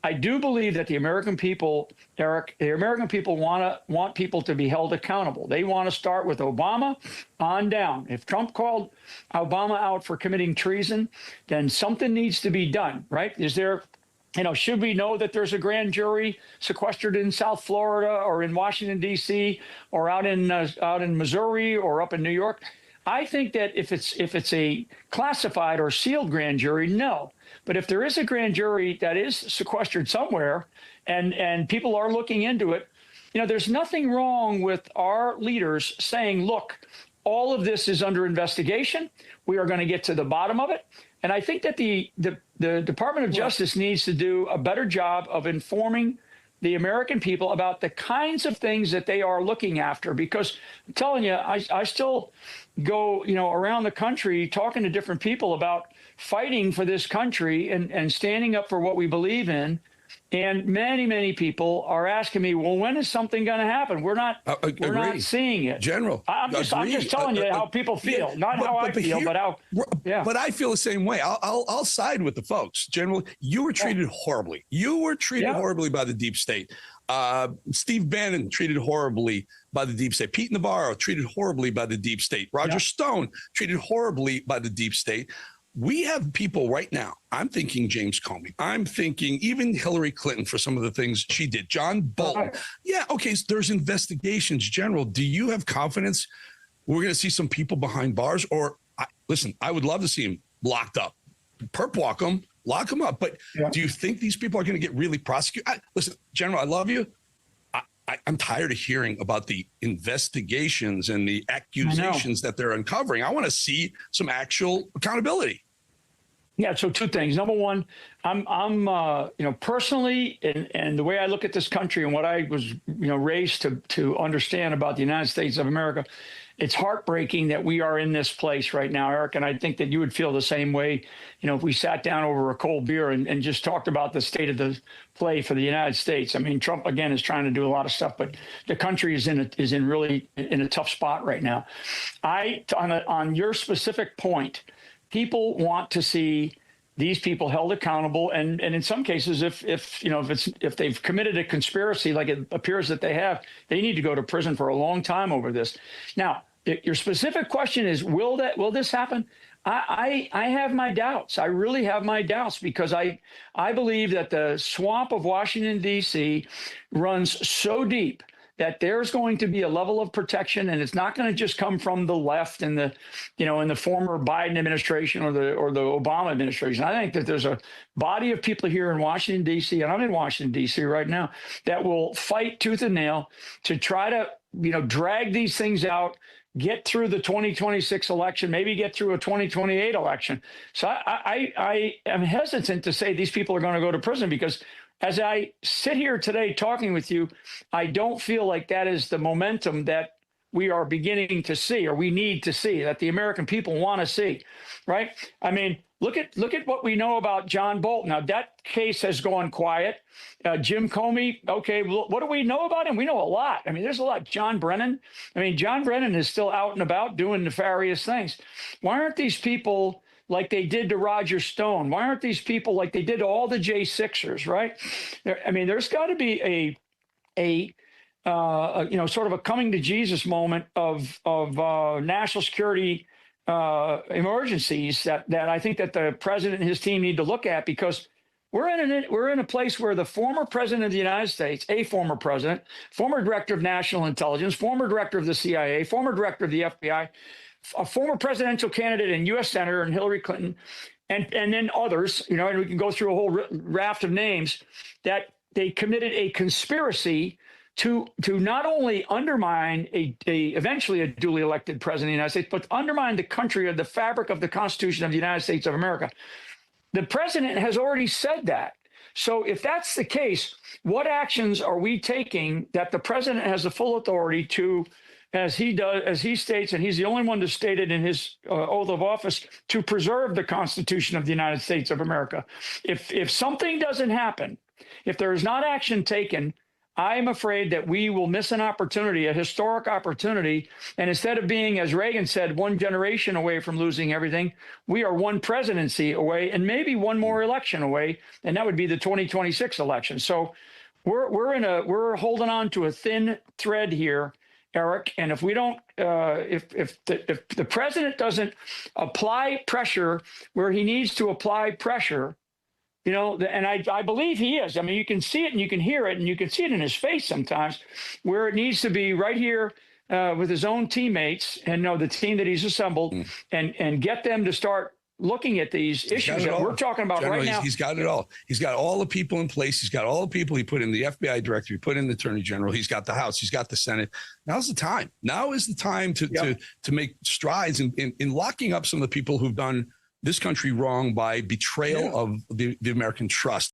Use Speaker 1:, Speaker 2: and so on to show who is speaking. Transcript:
Speaker 1: I do believe that the American people, Eric, the American people want people to be held accountable. They want to start with Obama on down. If Trump called Obama out for committing treason, then something needs to be done, right? Is there, should we know that there's a grand jury sequestered in South Florida or in Washington, D.C. or out in Missouri or up in New York? I think that if it's a classified or sealed grand jury, no. But if there is a grand jury that is sequestered somewhere and people are looking into it, there's nothing wrong with our leaders saying, look, all of this is under investigation. We are going to get to the bottom of it. And I think that the Department of Justice needs to do a better job of informing the American people about the kinds of things that they are looking after. Because I'm telling you, I still go, around the country talking to different people about fighting for this country and standing up for what we believe in. And many, many people are asking me, well, when is something going to happen? We're not seeing it.
Speaker 2: General,
Speaker 1: I'm just telling you how people feel, not how I feel, but how. Yeah.
Speaker 2: But I feel the same way. I'll side with the folks. General, you were treated horribly. You were treated horribly by the deep state. Steve Bannon treated horribly by the deep state. Pete Navarro treated horribly by the deep state. Roger Stone treated horribly by the deep state. We have people right now. I'm thinking James Comey. I'm thinking even Hillary Clinton for some of the things she did. John Bolton. Yeah, okay, so there's investigations. General, do you have confidence we're going to see some people behind bars? Or, listen, I would love to see them locked up. Perp walk them, lock them up. But do you think these people are going to get really prosecuted? Listen, General, I love you. I'm tired of hearing about the investigations and the accusations that they're uncovering. I want to see some actual accountability.
Speaker 1: Yeah. So two things. Number one, I'm personally, and the way I look at this country and what I was, raised to understand about the United States of America, it's heartbreaking that we are in this place right now, Eric. And I think that you would feel the same way, if we sat down over a cold beer and just talked about the state of the play for the United States. I mean, Trump, again, is trying to do a lot of stuff, but the country is really in a tough spot right now. On your specific point, people want to see these people held accountable, and in some cases, if they've committed a conspiracy, like it appears that they have, they need to go to prison for a long time over this. Now, your specific question is, will this happen? I have my doubts. I really have my doubts, because I believe that the swamp of Washington, D.C. runs so deep that there's going to be a level of protection, and it's not going to just come from the left and in the former Biden administration or the Obama administration. I think that there's a body of people here in Washington, D.C., and I'm in Washington, D.C. right now, that will fight tooth and nail to try to, drag these things out, get through the 2026 election, maybe get through a 2028 election. So I am hesitant to say these people are going to go to prison, because as I sit here today talking with you, I don't feel like that is the momentum that we are beginning to see, or we need to see, that the American people want to see, right? I mean, look at what we know about John Bolton. Now, that case has gone quiet. Jim Comey, okay, well, what do we know about him? We know a lot. I mean, there's a lot. John Brennan. I mean, John Brennan is still out and about doing nefarious things. Why aren't these people like they did to Roger Stone? Why aren't these people like they did to all the J6ers, right? There's got to be a sort of a coming to Jesus moment of national security emergencies that I think that the president and his team need to look at, because we're in a place where the former president of the United States, a former president, former director of national intelligence, former director of the CIA, former director of the FBI, a former presidential candidate and U.S. Senator and Hillary Clinton, and then others, and we can go through a whole raft of names, that they committed a conspiracy to not only undermine eventually a duly elected president of the United States, but undermine the country or the fabric of the Constitution of the United States of America. The president has already said that. So if that's the case, what actions are we taking that the president has the full authority to, as he states, and he's the only one to state it in his oath of office, to preserve the Constitution of the United States of America? If something doesn't happen, if there is not action taken, I'm afraid that we will miss an opportunity, a historic opportunity. And instead of being, as Reagan said, one generation away from losing everything, we are one presidency away and maybe one more election away. And that would be the 2026 election. So we're holding on to a thin thread here, Eric. And if we don't, if the president doesn't apply pressure where he needs to apply pressure, you know, and I believe he is. I mean, you can see it and you can hear it and you can see it in his face sometimes, where it needs to be right here with his own teammates and the team that he's assembled and get them to start looking at these issues that we're talking about right now.
Speaker 2: He's got it all. He's got all the people in place. He's got all the people he put in the FBI director. He put in the attorney general. He's got the House. He's got the Senate. Now's the time. Now is the time to make strides in locking up some of the people who've done this country wrong by betrayal of the American trust.